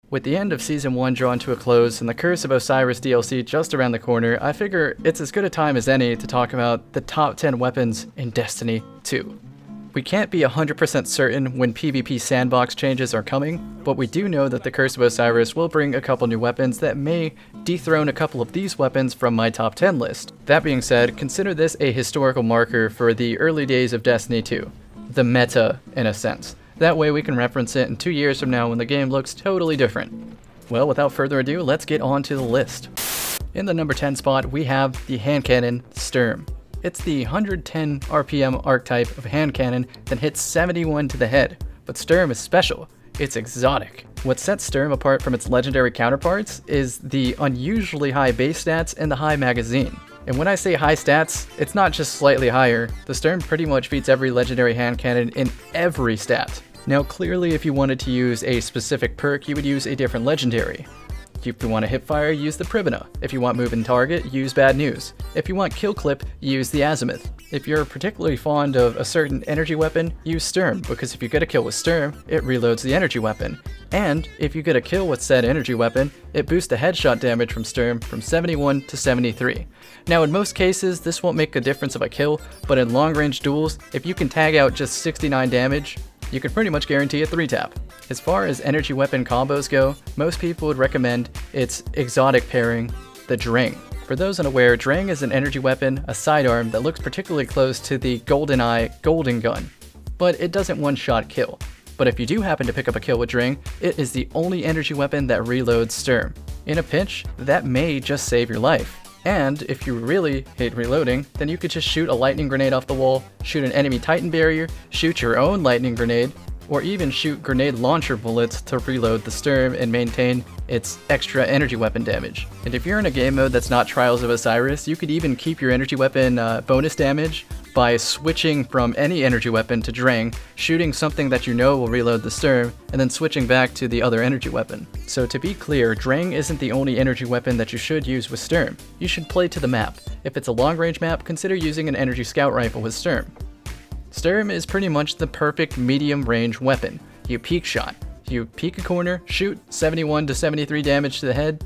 With the end of Season 1 drawn to a close and the Curse of Osiris DLC just around the corner, I figure it's as good a time as any to talk about the top 10 weapons in Destiny 2. We can't be 100% certain when PvP sandbox changes are coming, but we do know that the Curse of Osiris will bring a couple new weapons that may dethrone a couple of these weapons from my top 10 list. That being said, consider this a historical marker for the early days of Destiny 2. The meta, in a sense. That way we can reference it in 2 years from now when the game looks totally different. Well, without further ado, let's get on to the list. In the number 10 spot, we have the hand cannon Sturm. It's the 110 RPM archetype of hand cannon that hits 71 to the head, but Sturm is special. It's exotic. What sets Sturm apart from its legendary counterparts is the unusually high base stats and the high magazine. And when I say high stats, it's not just slightly higher. The Sturm pretty much beats every legendary hand cannon in every stat. Now clearly if you wanted to use a specific perk, you would use a different legendary. If you want to hipfire, use the Privana. If you want move and target, use Bad News. If you want kill clip, use the Azimuth. If you're particularly fond of a certain energy weapon, use Sturm, because if you get a kill with Sturm, it reloads the energy weapon. And if you get a kill with said energy weapon, it boosts the headshot damage from Sturm from 71 to 73. Now in most cases, this won't make a difference of a kill, but in long range duels, if you can tag out just 69 damage, you can pretty much guarantee a 3-tap. As far as energy weapon combos go, most people would recommend its exotic pairing, the Drang. For those unaware, Drang is an energy weapon, a sidearm that looks particularly close to the GoldenEye Golden Gun, but it doesn't one-shot kill. But if you do happen to pick up a kill with Drang, it is the only energy weapon that reloads Sturm. In a pinch, that may just save your life. And if you really hate reloading, then you could just shoot a lightning grenade off the wall, shoot an enemy Titan barrier, shoot your own lightning grenade, or even shoot grenade launcher bullets to reload the Sturm and maintain its extra energy weapon damage. And if you're in a game mode that's not Trials of Osiris, you could even keep your energy weapon bonus damage by switching from any energy weapon to Drang, shooting something that you know will reload the Sturm, and then switching back to the other energy weapon. So to be clear, Drang isn't the only energy weapon that you should use with Sturm. You should play to the map. If it's a long range map, consider using an energy scout rifle with Sturm. Sturm is pretty much the perfect medium range weapon. You peek shot. You peek a corner, shoot 71 to 73 damage to the head,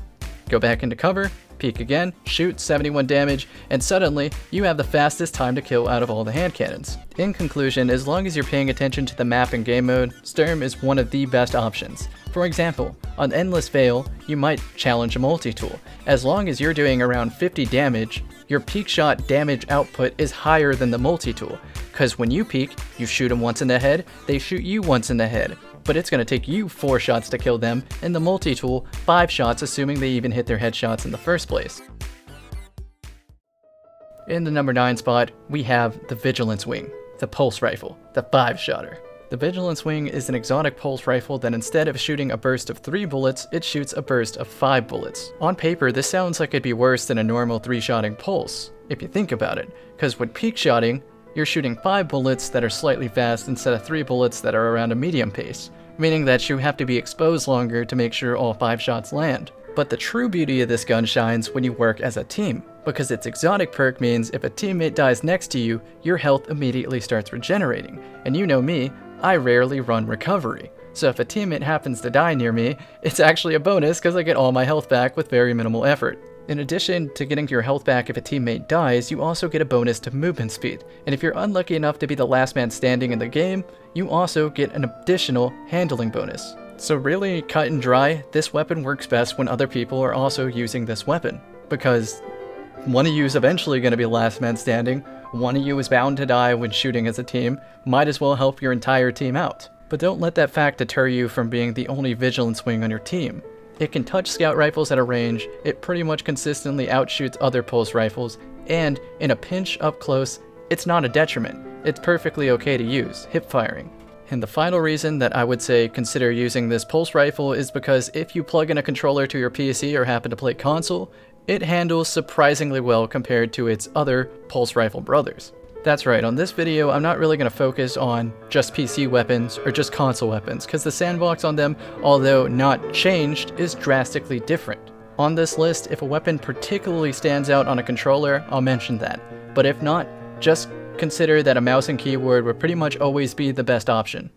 go back into cover, peek again, shoot 71 damage, and suddenly you have the fastest time to kill out of all the hand cannons. In conclusion, as long as you're paying attention to the map and game mode, Sturm is one of the best options. For example, on Endless Veil, you might challenge a multi-tool. As long as you're doing around 50 damage, your peek shot damage output is higher than the multi-tool, because when you peek, you shoot them once in the head, they shoot you once in the head. But it's going to take you 4 shots to kill them, and the multi-tool 5 shots assuming they even hit their headshots in the first place. In the number 9 spot, we have the Vigilance Wing, the pulse rifle, the 5-shotter. The Vigilance Wing is an exotic pulse rifle that instead of shooting a burst of 3 bullets, it shoots a burst of 5 bullets. On paper, this sounds like it'd be worse than a normal 3-shotting pulse, if you think about it, because with peek shotting, you're shooting 5 bullets that are slightly fast instead of 3 bullets that are around a medium pace, meaning that you have to be exposed longer to make sure all 5 shots land. But the true beauty of this gun shines when you work as a team, because its exotic perk means if a teammate dies next to you, your health immediately starts regenerating. And you know me, I rarely run recovery. So if a teammate happens to die near me, it's actually a bonus because I get all my health back with very minimal effort. In addition to getting your health back if a teammate dies, you also get a bonus to movement speed. And if you're unlucky enough to be the last man standing in the game, you also get an additional handling bonus. So really, cut and dry, this weapon works best when other people are also using this weapon. Because one of you is eventually going to be the last man standing, one of you is bound to die when shooting as a team, might as well help your entire team out. But don't let that fact deter you from being the only Vigilance Wing on your team. It can touch scout rifles at a range, it pretty much consistently outshoots other pulse rifles, and in a pinch up close, it's not a detriment. It's perfectly okay to use, hip firing. And the final reason that I would say consider using this pulse rifle is because if you plug in a controller to your PC or happen to play console, it handles surprisingly well compared to its other pulse rifle brothers. That's right, on this video I'm not really going to focus on just PC weapons or just console weapons, because the sandbox on them, although not changed, is drastically different. On this list, if a weapon particularly stands out on a controller, I'll mention that. But if not, just consider that a mouse and keyboard would pretty much always be the best option.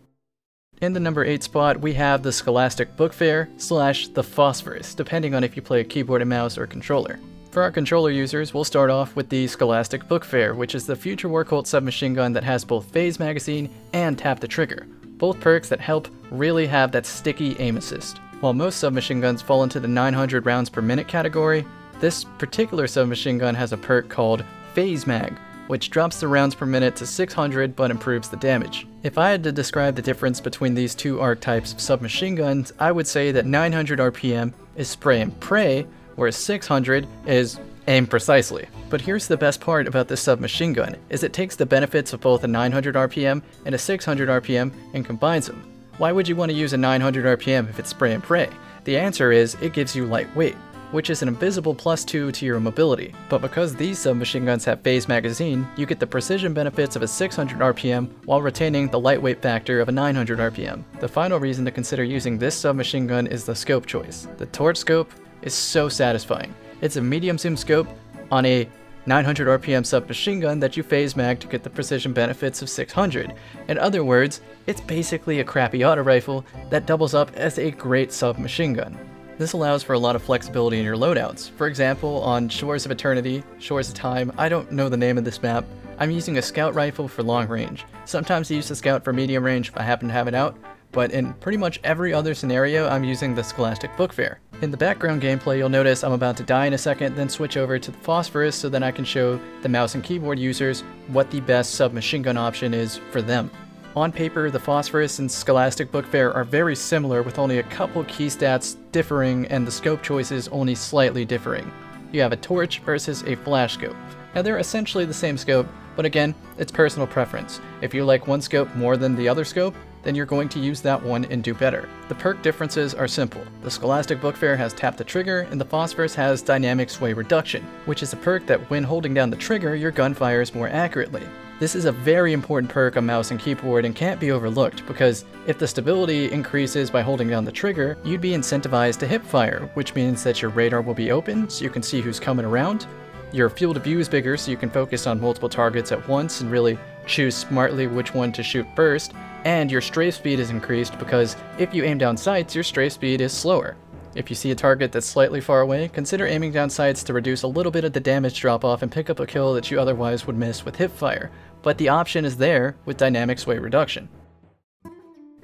In the number 8 spot, we have the Scholastic Book Fair / the Phosphorus, depending on if you play a keyboard and mouse or controller. For our controller users, we'll start off with the Scholastic Book Fair, which is the future War Cult submachine gun that has both phase magazine and tap the trigger, both perks that help really have that sticky aim assist. While most submachine guns fall into the 900 rounds per minute category, this particular submachine gun has a perk called Phase Mag, which drops the rounds per minute to 600 but improves the damage. If I had to describe the difference between these two archetypes of submachine guns, I would say that 900 RPM is spray and pray, whereas 600 is aim precisely. But here's the best part about this submachine gun, is it takes the benefits of both a 900 RPM and a 600 RPM and combines them. Why would you want to use a 900 RPM if it's spray and pray? The answer is, it gives you lightweight, which is an invisible +2 to your mobility. But because these submachine guns have phase magazine, you get the precision benefits of a 600 RPM while retaining the lightweight factor of a 900 RPM. The final reason to consider using this submachine gun is the scope choice. The torch scope is so satisfying. It's a medium zoom scope on a 900 RPM submachine gun that you phase mag to get the precision benefits of 600. In other words, it's basically a crappy auto rifle that doubles up as a great submachine gun. This allows for a lot of flexibility in your loadouts. For example, on Shores of Eternity, Shores of Time, I don't know the name of this map, I'm using a scout rifle for long range. Sometimes I use the scout for medium range if I happen to have it out, but in pretty much every other scenario, I'm using the Scholastic Book Fair. In the background gameplay, you'll notice I'm about to die in a second, then switch over to the Phosphorus so then I can show the mouse and keyboard users what the best submachine gun option is for them. On paper, the Phosphorus and Scholastic Book Fair are very similar, with only a couple key stats differing and the scope choices only slightly differing. You have a torch versus a flash scope. Now they're essentially the same scope, but again, it's personal preference. If you like one scope more than the other scope, then you're going to use that one and do better. The perk differences are simple. The Scholastic Book Fair has tap the trigger, and the Phosphorus has dynamic sway reduction, which is a perk that when holding down the trigger, your gun fires more accurately. This is a very important perk on mouse and keyboard and can't be overlooked, because if the stability increases by holding down the trigger, you'd be incentivized to hip fire, which means that your radar will be open so you can see who's coming around. Your field of view is bigger so you can focus on multiple targets at once and really choose smartly which one to shoot first, and your strafe speed is increased because if you aim down sights, your strafe speed is slower. If you see a target that's slightly far away, consider aiming down sights to reduce a little bit of the damage drop off and pick up a kill that you otherwise would miss with hip fire, but the option is there with dynamic sway reduction.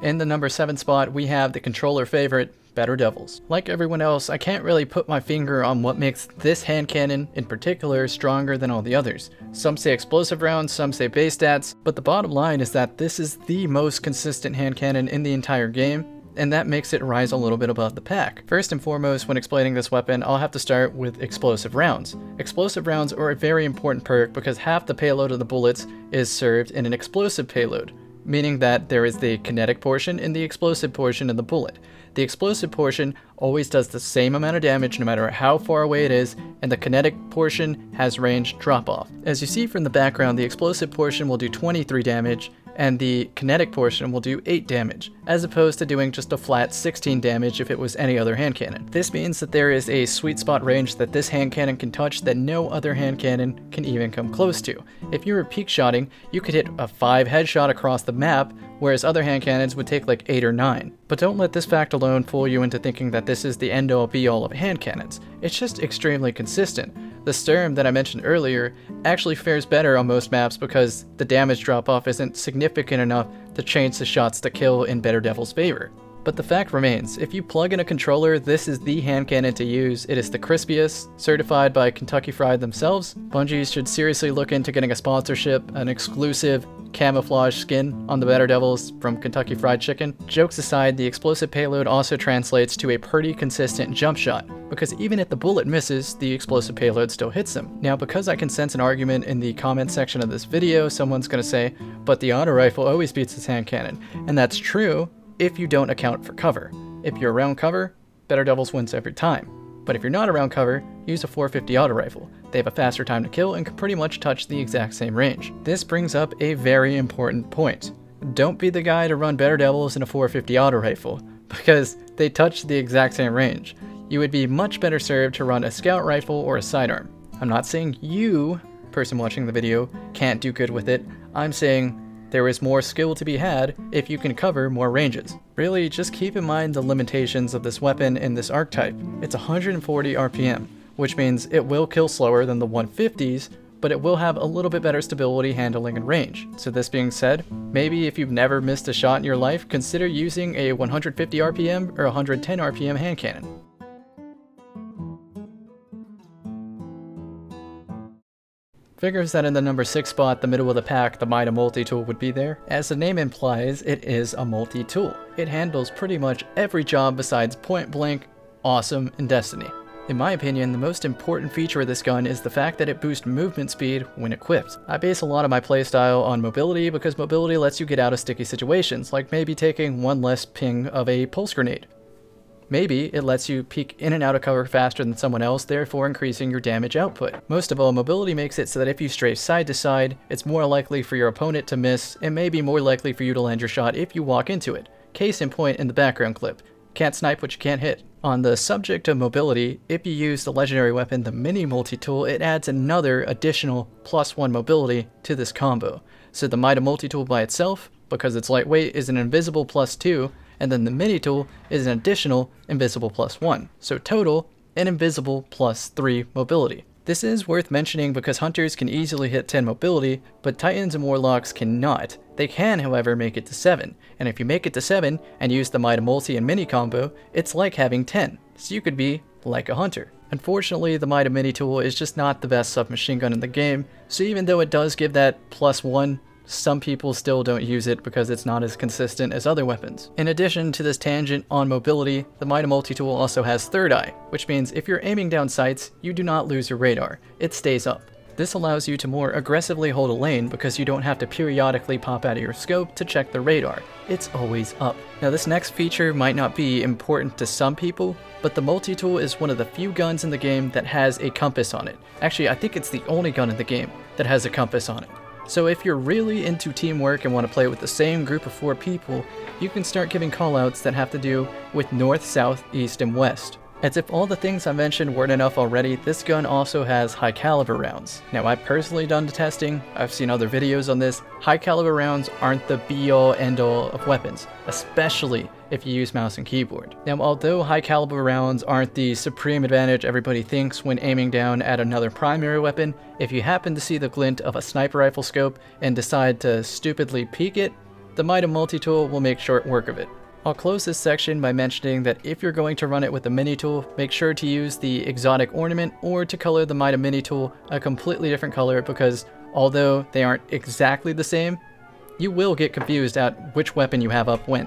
In the number 7 spot, we have the controller favorite, Better Devils. Like everyone else, I can't really put my finger on what makes this hand cannon in particular stronger than all the others. Some say explosive rounds, some say base stats, but the bottom line is that this is the most consistent hand cannon in the entire game, and that makes it rise a little bit above the pack. First and foremost, when explaining this weapon, I'll have to start with explosive rounds. Explosive rounds are a very important perk because half the payload of the bullets is served in an explosive payload, meaning that there is the kinetic portion and the explosive portion of the bullet. The explosive portion always does the same amount of damage no matter how far away it is, and the kinetic portion has range drop-off. As you see from the background, the explosive portion will do 23 damage, and the kinetic portion will do 8 damage, as opposed to doing just a flat 16 damage if it was any other hand cannon. This means that there is a sweet spot range that this hand cannon can touch that no other hand cannon can even come close to. If you were peak shotting, you could hit a 5 headshot across the map, whereas other hand cannons would take like 8 or 9. But don't let this fact alone fool you into thinking that this is the end-all be-all of hand cannons. It's just extremely consistent. The Sturm that I mentioned earlier actually fares better on most maps because the damage drop-off isn't significant enough to change the shots to kill in Better Devil's favor. But the fact remains, if you plug in a controller, this is the hand cannon to use. It is the crispiest, certified by Kentucky Fried themselves. Bungie should seriously look into getting a sponsorship, an exclusive camouflage skin on the Better Devils from Kentucky Fried Chicken. Jokes aside, the explosive payload also translates to a pretty consistent jump shot, because even if the bullet misses, the explosive payload still hits them. Now, because I can sense an argument in the comment section of this video, someone's gonna say, but the auto rifle always beats this hand cannon. And that's true if you don't account for cover. If you're around cover, Better Devils wins every time. But if you're not around cover, use a 450 auto rifle. They have a faster time to kill and can pretty much touch the exact same range. This brings up a very important point. Don't be the guy to run Better Devils in a 450 auto rifle, because they touch the exact same range. You would be much better served to run a scout rifle or a sidearm. I'm not saying you, person watching the video, can't do good with it. I'm saying there is more skill to be had if you can cover more ranges. Really, just keep in mind the limitations of this weapon and this archetype. It's 140 RPM, which means it will kill slower than the 150s, but it will have a little bit better stability, handling, and range. So this being said, maybe if you've never missed a shot in your life, consider using a 150 RPM or 110 RPM hand cannon. Figures that in the number 6 spot, the middle of the pack, the Mida multi-tool would be there. As the name implies, it is a multi-tool. It handles pretty much every job besides point blank, awesome, and Destiny. In my opinion, the most important feature of this gun is the fact that it boosts movement speed when equipped. I base a lot of my playstyle on mobility because mobility lets you get out of sticky situations, like maybe taking one less ping of a pulse grenade. Maybe it lets you peek in and out of cover faster than someone else, therefore increasing your damage output. Most of all, mobility makes it so that if you stray side to side, it's more likely for your opponent to miss, and maybe more likely for you to land your shot if you walk into it. Case in point in the background clip. Can't snipe what you can't hit. On the subject of mobility, if you use the legendary weapon, the mini multi-tool, it adds another additional +1 mobility to this combo. So the Mida multi-tool by itself, because it's lightweight, is an invisible +2, and then the mini tool is an additional invisible +1. So total, an invisible +3 mobility. This is worth mentioning because hunters can easily hit 10 mobility, but titans and warlocks cannot. They can, however, make it to 7, and if you make it to 7 and use the Mida multi and mini combo, it's like having 10, so you could be like a hunter. Unfortunately, the Mida mini tool is just not the best submachine gun in the game, so even though it does give that +1, some people still don't use it because it's not as consistent as other weapons. In addition to this tangent on mobility, the Mida multi-tool also has third eye, which means if you're aiming down sights, you do not lose your radar. It stays up. This allows you to more aggressively hold a lane because you don't have to periodically pop out of your scope to check the radar. It's always up. Now this next feature might not be important to some people, but the multi-tool is one of the few guns in the game that has a compass on it. Actually, I think it's the only gun in the game that has a compass on it. So if you're really into teamwork and want to play with the same group of 4 people, you can start giving callouts that have to do with north, south, east, and west. As if all the things I mentioned weren't enough already, this gun also has high caliber rounds. Now I've personally done the testing, I've seen other videos on this. High caliber rounds aren't the be all end all of weapons, especially if you use mouse and keyboard. Now although high caliber rounds aren't the supreme advantage everybody thinks when aiming down at another primary weapon, if you happen to see the glint of a sniper rifle scope and decide to stupidly peek it, the Mida multi-tool will make short work of it. I'll close this section by mentioning that if you're going to run it with the mini tool, make sure to use the exotic ornament or to color the Mida mini tool a completely different color because although they aren't exactly the same, you will get confused at which weapon you have up when.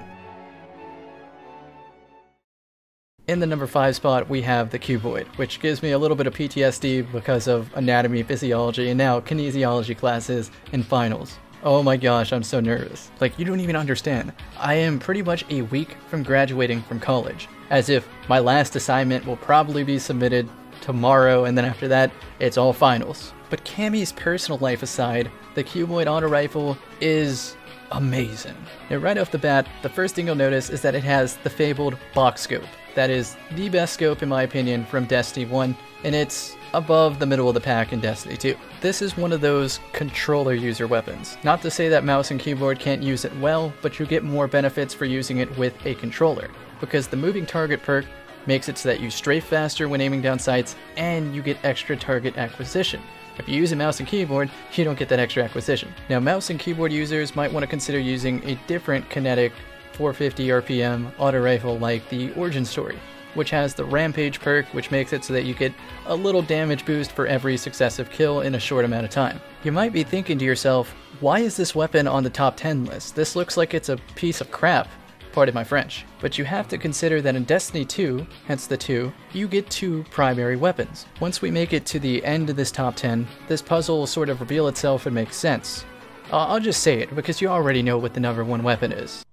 In the number 5 spot, we have the Cuboid, which gives me a little bit of PTSD because of anatomy, physiology, and now kinesiology classes and finals. Oh my gosh, I'm so nervous. Like, you don't even understand. I am pretty much a week from graduating from college, as if my last assignment will probably be submitted tomorrow, and then after that, it's all finals. But Cammy's personal life aside, the Cuboid auto rifle is amazing. Now, right off the bat, the first thing you'll notice is that it has the fabled box scope. That is the best scope, in my opinion, from Destiny 1, and it's above the middle of the pack in Destiny 2. This is one of those controller user weapons. Not to say that mouse and keyboard can't use it well, but you get more benefits for using it with a controller, because the moving target perk makes it so that you strafe faster when aiming down sights, and you get extra target acquisition. If you use a mouse and keyboard, you don't get that extra acquisition. Now, mouse and keyboard users might want to consider using a different Kinetic 450 RPM auto rifle like the Origin Story, which has the Rampage perk, which makes it so that you get a little damage boost for every successive kill in a short amount of time. You might be thinking to yourself, why is this weapon on the top 10 list? This looks like it's a piece of crap. Pardon my French. But you have to consider that in Destiny 2, hence the 2, you get 2 primary weapons. Once we make it to the end of this top 10, this puzzle will sort of reveal itself and make sense. I'll just say it, because you already know what the number 1 weapon is.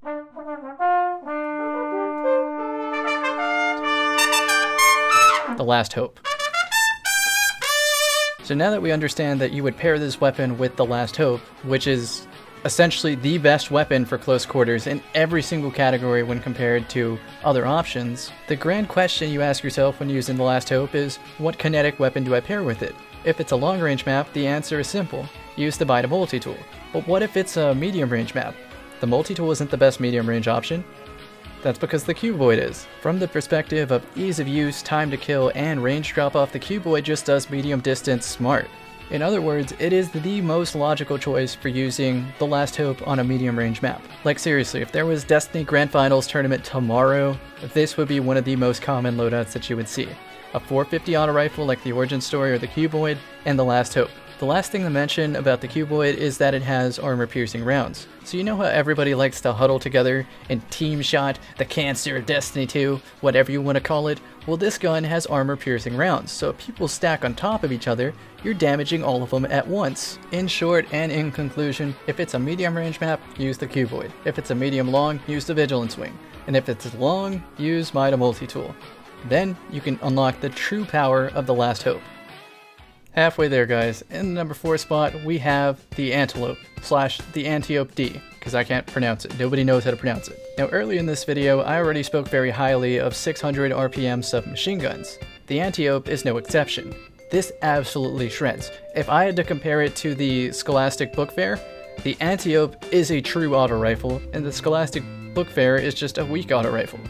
The Last Hope. So now that we understand that you would pair this weapon with the Last Hope, which is essentially the best weapon for close quarters in every single category when compared to other options, the grand question you ask yourself when using the Last Hope is, what kinetic weapon do I pair with it? If it's a long-range map, the answer is simple. Use the Mida multi-tool. But what if it's a medium-range map? The multi-tool isn't the best medium-range option. That's because the Cuboid is. From the perspective of ease of use, time to kill, and range drop-off, the Cuboid just does medium distance smart. In other words, it is the most logical choice for using the Last Hope on a medium-range map. Like seriously, if there was Destiny Grand Finals tournament tomorrow, this would be one of the most common loadouts that you would see. A 450 auto rifle like the Origin Story or the Cuboid, and the Last Hope. The last thing to mention about the Cuboid is that it has armor-piercing rounds. So you know how everybody likes to huddle together and team shot, the cancer of Destiny 2, whatever you want to call it? Well, this gun has armor-piercing rounds, so if people stack on top of each other, you're damaging all of them at once. In short and in conclusion, if it's a medium-range map, use the Cuboid. If it's a medium-long, use the Vigilance wing. And if it's long, use Mida multi-tool. Then you can unlock the true power of the Last Hope. Halfway there, guys. In the number 4 spot, we have the Antelope / the Ante Up D, because I can't pronounce it. Nobody knows how to pronounce it. Now, earlier in this video, I already spoke very highly of 600 RPM submachine guns. The Ante Up is no exception. This absolutely shreds. If I had to compare it to the Scholastic Book Fair, the Ante Up is a true auto rifle, and the Scholastic Book Fair is just a weak auto rifle.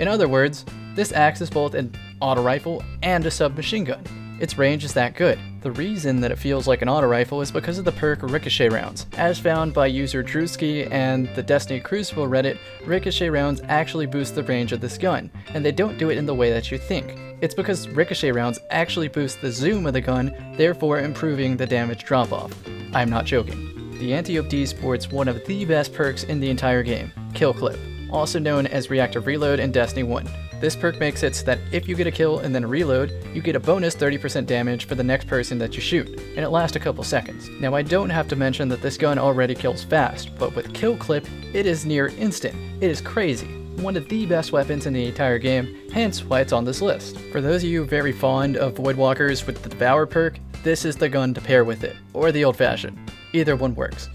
In other words, this acts as both an auto rifle and a submachine gun. Its range is that good. The reason that it feels like an auto rifle is because of the perk Ricochet Rounds. As found by user Drewsky and the Destiny Crucible Reddit, Ricochet Rounds actually boost the range of this gun, and they don't do it in the way that you think. It's because Ricochet Rounds actually boost the zoom of the gun, therefore improving the damage drop-off. I'm not joking. The Ante Up D sports one of the best perks in the entire game, Kill Clip, also known as Reactive Reload in Destiny 1. This perk makes it so that if you get a kill and then reload, you get a bonus 30% damage for the next person that you shoot, and it lasts a couple seconds. Now, I don't have to mention that this gun already kills fast, but with Kill Clip, it is near instant. It is crazy. One of the best weapons in the entire game, hence why it's on this list. For those of you very fond of Voidwalkers with the Devour perk, this is the gun to pair with it, or the old-fashioned. Either one works.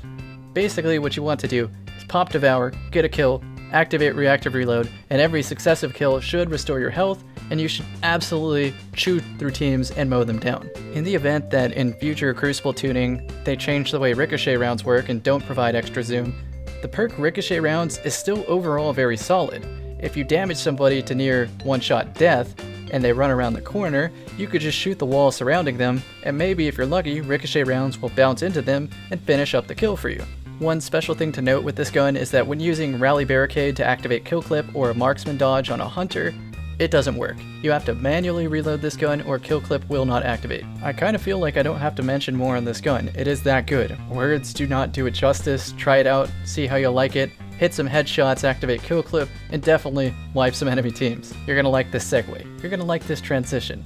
Basically, what you want to do is pop Devour, get a kill, activate Reactive Reload, and every successive kill should restore your health, and you should absolutely chew through teams and mow them down. In the event that in future Crucible tuning, they change the way Ricochet Rounds work and don't provide extra zoom, the perk Ricochet Rounds is still overall very solid. If you damage somebody to near one-shot death, and they run around the corner, you could just shoot the wall surrounding them, and maybe if you're lucky, Ricochet Rounds will bounce into them and finish up the kill for you. One special thing to note with this gun is that when using Rally Barricade to activate Kill Clip or a Marksman Dodge on a Hunter, it doesn't work. You have to manually reload this gun or Kill Clip will not activate. I kind of feel like I don't have to mention more on this gun. It is that good. Words do not do it justice. Try it out, see how you like it, hit some headshots, activate Kill Clip, and definitely wipe some enemy teams. You're gonna like this segue. You're gonna like this transition.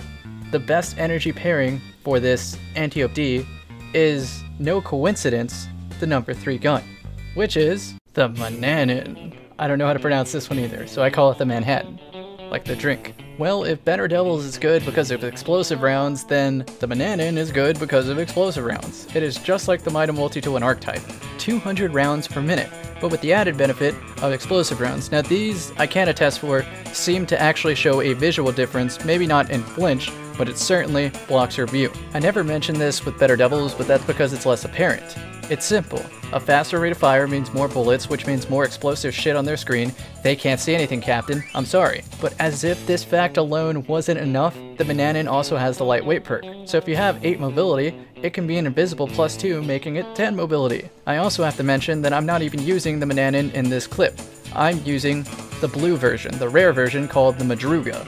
The best energy pairing for this Ante Up D is, no coincidence, the number 3 gun, which is the Manannan. I don't know how to pronounce this one either, so I call it the Manhattan, like the drink. Well, if Better Devils is good because of explosive rounds, then the Manannan is good because of explosive rounds. It is just like the Mida multi-tool and archetype, 200 rounds per minute, but with the added benefit of explosive rounds. Now these, I can attest for, seem to actually show a visual difference, maybe not in flinch, but it certainly blocks your view. I never mentioned this with Better Devils, but that's because it's less apparent. It's simple. A faster rate of fire means more bullets, which means more explosive shit on their screen. They can't see anything, Captain. I'm sorry. But as if this fact alone wasn't enough, the Manannan also has the lightweight perk. So if you have 8 mobility, it can be an invisible +2, making it 10 mobility. I also have to mention that I'm not even using the Manannan in this clip. I'm using the blue version, the rare version called the Madruga.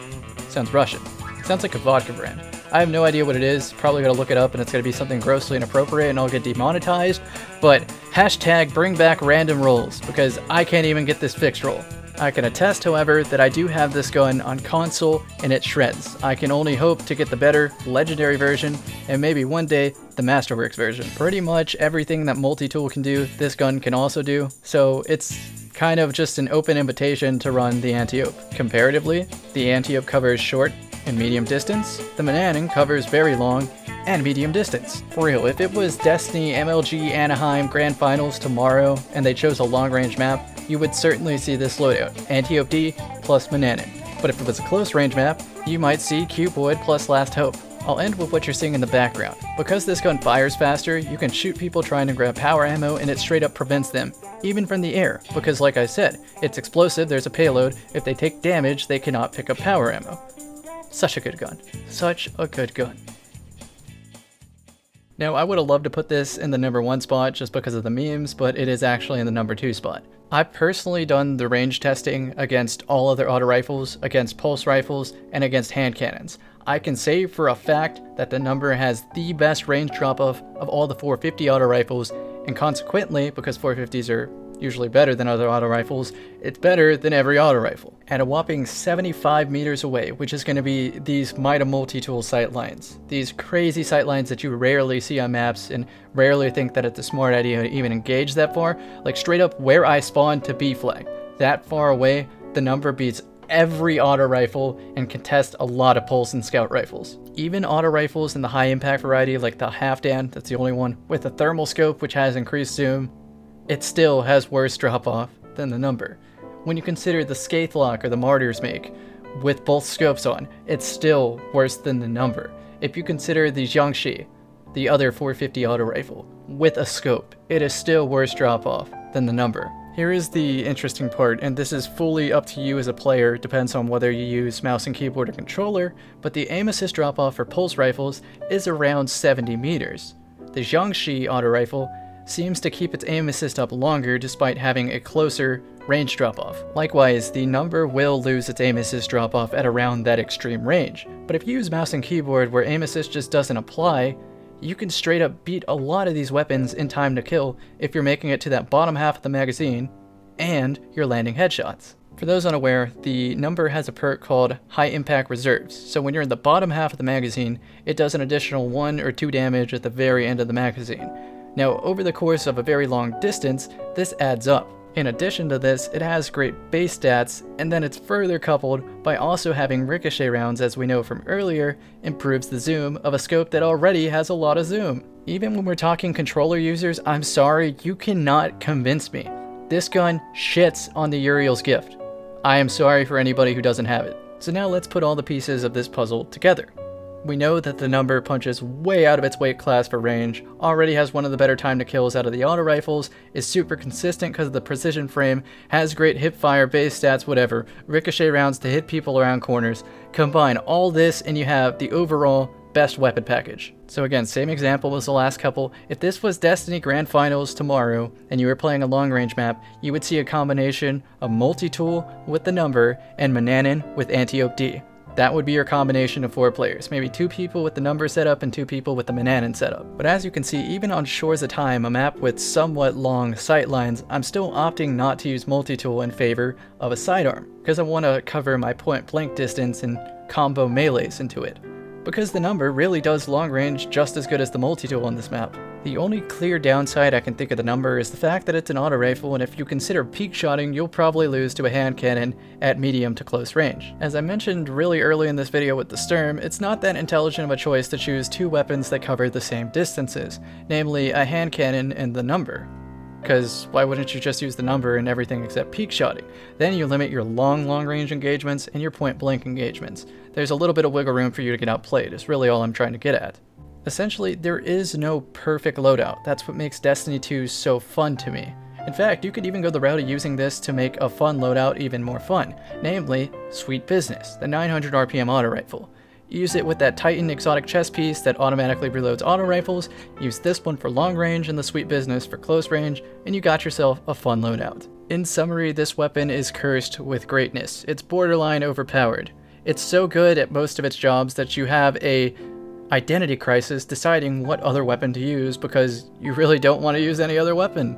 Sounds Russian. Sounds like a vodka brand. I have no idea what it is, probably gonna look it up and it's gonna be something grossly inappropriate and I'll get demonetized, but hashtag bring back random rolls, because I can't even get this fixed roll. I can attest, however, that I do have this gun on console and it shreds. I can only hope to get the better legendary version and maybe one day the Masterworks version. Pretty much everything that multi-tool can do, this gun can also do, so it's kind of just an open invitation to run the Ante Up. Comparatively, the Ante Up covers short and medium distance, the Manannan covers very long and medium distance. For real, if it was Destiny, MLG, Anaheim Grand Finals tomorrow and they chose a long-range map, you would certainly see this loadout, Ante Up D plus Manannan. But if it was a close-range map, you might see Cuboid plus Last Hope. I'll end with what you're seeing in the background. Because this gun fires faster, you can shoot people trying to grab power ammo and it straight up prevents them, even from the air, because like I said, it's explosive, there's a payload, if they take damage, they cannot pick up power ammo. Such a good gun. Such a good gun. Now, I would have loved to put this in the number 1 spot just because of the memes, but it is actually in the number 2 spot. I've personally done the range testing against all other auto rifles, against pulse rifles, and against hand cannons. I can say for a fact that the number has the best range drop-off of all the 450 auto rifles, and consequently, because 450s are usually better than other auto rifles, it's better than every auto rifle. At a whopping 75 meters away, which is going to be these Mida multi-tool sight lines. These crazy sight lines that you rarely see on maps and rarely think that it's a smart idea to even engage that far. Like straight up where I spawned to B flag. That far away, the number beats every auto rifle and can test a lot of pulse and scout rifles. Even auto rifles in the high impact variety like the Halfdan, that's the only one, with a thermal scope which has increased zoom, it still has worse drop-off than the number. When you consider the Skaithlock or the Martyrs make, with both scopes on, it's still worse than the number. If you consider the Jiangxi, the other 450 auto rifle, with a scope, it is still worse drop-off than the number. Here is the interesting part, and this is fully up to you as a player, depends on whether you use mouse and keyboard or controller, but the aim assist drop-off for pulse rifles is around 70 meters. The Jiangxi auto rifle seems to keep its aim assist up longer despite having a closer range drop-off. Likewise, the number will lose its aim assist drop-off at around that extreme range, but if you use mouse and keyboard where aim assist just doesn't apply, you can straight up beat a lot of these weapons in time to kill if you're making it to that bottom half of the magazine and you're landing headshots. For those unaware, the number has a perk called High Impact Reserves, so when you're in the bottom half of the magazine, it does an additional 1 or 2 damage at the very end of the magazine. Now, over the course of a very long distance, this adds up. In addition to this, it has great base stats, and then it's further coupled by also having ricochet rounds, as we know from earlier, improves the zoom of a scope that already has a lot of zoom. Even when we're talking controller users, I'm sorry, you cannot convince me. This gun shits on the Uriel's gift. I am sorry for anybody who doesn't have it. So now let's put all the pieces of this puzzle together. We know that the number punches way out of its weight class for range, already has one of the better time to kills out of the auto rifles, is super consistent because of the precision frame, has great hip fire, base stats, whatever, ricochet rounds to hit people around corners. Combine all this and you have the overall best weapon package. So again, same example as the last couple. If this was Destiny Grand Finals tomorrow and you were playing a long range map, you would see a combination of multi-tool with the number and Manannan with Ante Up. That would be your combination of 4 players, maybe 2 people with the number setup and 2 people with the Manannan setup. But as you can see, even on Shores of Time, a map with somewhat long sight lines, I'm still opting not to use multi-tool in favor of a sidearm, because I want to cover my point blank distance and combo melees into it. Because the number really does long range just as good as the multi-tool on this map. The only clear downside I can think of the number is the fact that it's an auto rifle, and if you consider peak shotting, you'll probably lose to a hand cannon at medium to close range. As I mentioned really early in this video with the Sturm, it's not that intelligent of a choice to choose 2 weapons that cover the same distances, namely a hand cannon and the number. Because why wouldn't you just use the number in everything except peak shotting? Then you limit your long range engagements and your point blank engagements. There's a little bit of wiggle room for you to get outplayed, is really all I'm trying to get at. Essentially, there is no perfect loadout. That's what makes Destiny 2 so fun to me. In fact, you could even go the route of using this to make a fun loadout even more fun, namely Sweet Business, the 900 RPM auto rifle. Use it with that Titan exotic chest piece that automatically reloads auto rifles, use this one for long range and the Sweet Business for close range, and you got yourself a fun loadout. In summary, this weapon is cursed with greatness. It's borderline overpowered. It's so good at most of its jobs that you have a identity crisis deciding what other weapon to use because you really don't want to use any other weapon.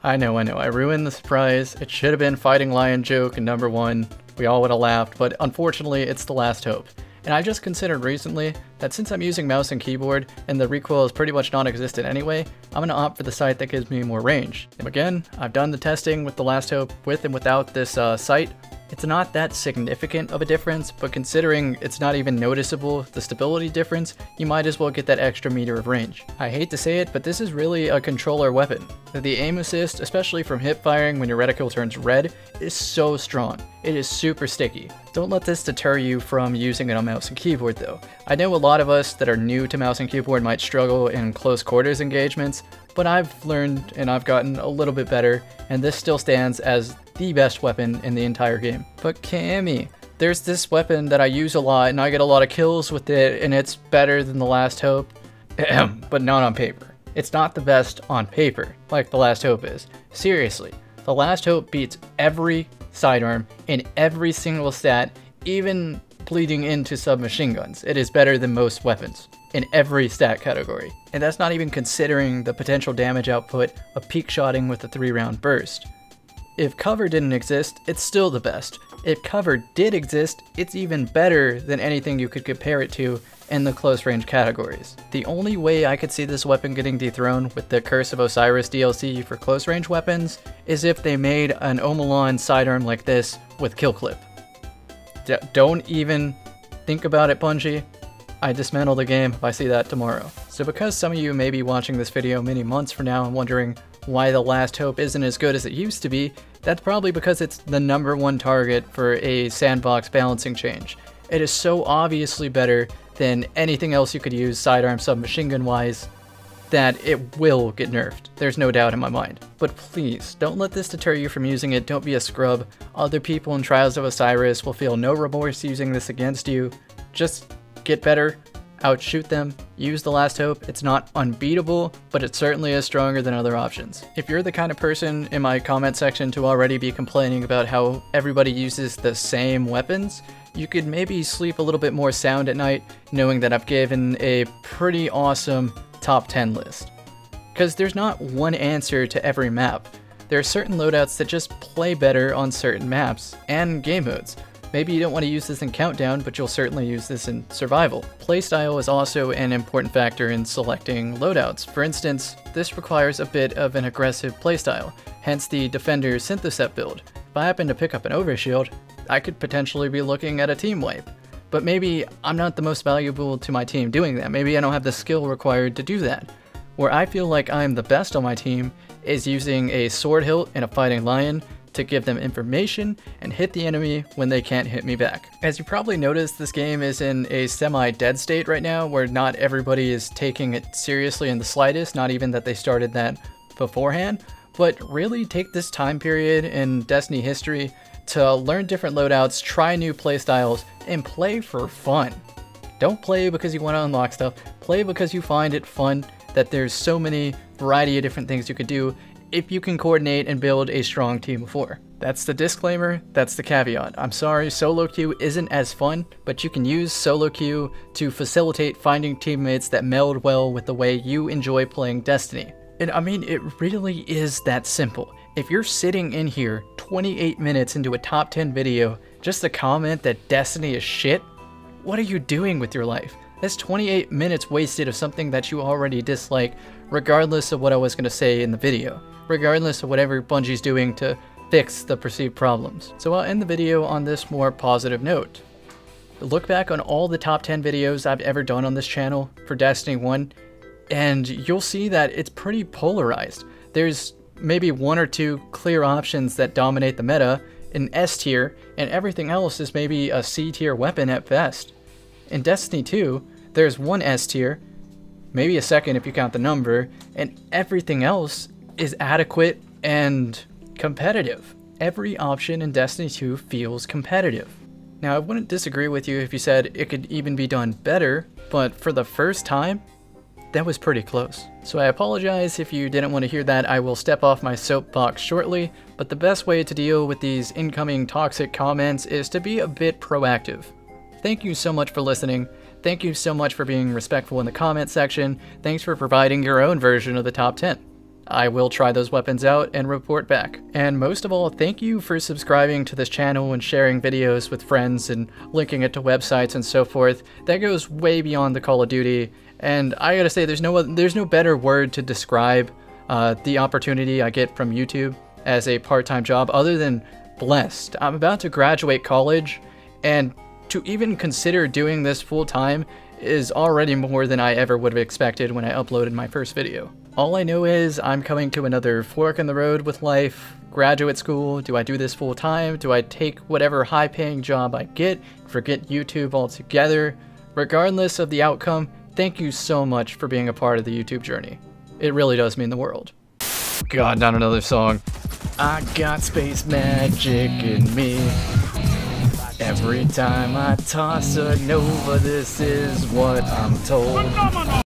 I know, I ruined the surprise. It should have been Fighting Lion joke in number 1. We all would have laughed, but unfortunately it's the last hope. And I just considered recently that since I'm using mouse and keyboard and the recoil is pretty much non-existent anyway, I'm going to opt for the sight that gives me more range. And again, I've done the testing with the last hope with and without this sight. It's not that significant of a difference, but considering it's not even noticeable, the stability difference, you might as well get that extra meter of range. I hate to say it, but this is really a controller weapon. The aim assist, especially from hip firing when your reticle turns red, is so strong. It is super sticky. Don't let this deter you from using it on mouse and keyboard though. I know a lot of us that are new to mouse and keyboard might struggle in close quarters engagements, but I've learned and I've gotten a little bit better, and this still stands as the best weapon in the entire game. But Cammy, there's this weapon that I use a lot and I get a lot of kills with it, and it's better than the Last Hope, but not on paper. It's not the best on paper, like the Last Hope is. Seriously, the Last Hope beats every sidearm in every single stat, even bleeding into submachine guns. It is better than most weapons in every stat category. And that's not even considering the potential damage output of peak shotting with a 3-round burst. If cover didn't exist, it's still the best. If cover did exist, it's even better than anything you could compare it to in the close range categories. The only way I could see this weapon getting dethroned with the Curse of Osiris DLC for close range weapons is if they made an Omelon sidearm like this with kill clip. Don't even think about it, Bungie. I dismantle the game if I see that tomorrow. So because some of you may be watching this video many months from now and wondering why the Last Hope isn't as good as it used to be, that's probably because it's the #1 target for a sandbox balancing change. It is so obviously better than anything else you could use sidearm submachine gun wise that it will get nerfed. There's no doubt in my mind. But please, don't let this deter you from using it. Don't be a scrub. Other people in Trials of Osiris will feel no remorse using this against you. Just get better, outshoot them, use the Last Hope. It's not unbeatable, but it certainly is stronger than other options. If you're the kind of person in my comment section to already be complaining about how everybody uses the same weapons, you could maybe sleep a little bit more sound at night knowing that I've given a pretty awesome top 10 list. Because there's not one answer to every map. There are certain loadouts that just play better on certain maps and game modes. Maybe you don't want to use this in Countdown, but you'll certainly use this in Survival. Playstyle is also an important factor in selecting loadouts. For instance, this requires a bit of an aggressive playstyle, hence the Defender Syntheset build. If I happen to pick up an Overshield, I could potentially be looking at a team wipe. But maybe I'm not the most valuable to my team doing that. Maybe I don't have the skill required to do that. Where I feel like I'm the best on my team is using a Sword Hilt and a Fighting Lion to give them information and hit the enemy when they can't hit me back. As you probably noticed, this game is in a semi-dead state right now where not everybody is taking it seriously in the slightest, not even that they started that beforehand, but really take this time period in Destiny history to learn different loadouts, try new playstyles, and play for fun. Don't play because you want to unlock stuff, play because you find it fun, that there's so many variety of different things you could do if you can coordinate and build a strong team before. That's the disclaimer, that's the caveat. I'm sorry, solo queue isn't as fun, but you can use solo queue to facilitate finding teammates that meld well with the way you enjoy playing Destiny. And I mean, it really is that simple. If you're sitting in here 28 minutes into a top 10 video just to comment that Destiny is shit, what are you doing with your life? That's 28 minutes wasted of something that you already dislike, regardless of what I was going to say in the video, regardless of whatever Bungie's doing to fix the perceived problems. So I'll end the video on this more positive note. Look back on all the top 10 videos I've ever done on this channel for Destiny 1, and you'll see that it's pretty polarized. There's maybe 1 or 2 clear options that dominate the meta in S tier, and everything else is maybe a C tier weapon at best. In Destiny 2, there's 1 S tier, maybe a second if you count the number, and everything else is adequate and competitive. Every option in Destiny 2 feels competitive. Now, I wouldn't disagree with you if you said it could even be done better, but for the first time, that was pretty close. So I apologize if you didn't want to hear that. I will step off my soapbox shortly, but the best way to deal with these incoming toxic comments is to be a bit proactive. Thank you so much for listening. Thank you so much for being respectful in the comment section. Thanks for providing your own version of the top 10. I will try those weapons out and report back. And most of all, thank you for subscribing to this channel and sharing videos with friends and linking it to websites and so forth. That goes way beyond the Call of Duty. And I gotta say, there's no better word to describe the opportunity I get from YouTube as a part-time job other than blessed. I'm about to graduate college, and to even consider doing this full-time is already more than I ever would have expected when I uploaded my first video. All I know is I'm coming to another fork in the road with life. Graduate school, do I do this full-time? Do I take whatever high-paying job I get, forget YouTube altogether? Regardless of the outcome, thank you so much for being a part of the YouTube journey. It really does mean the world. God, not another song. I got space magic in me. Every time I toss a Nova, this is what I'm told.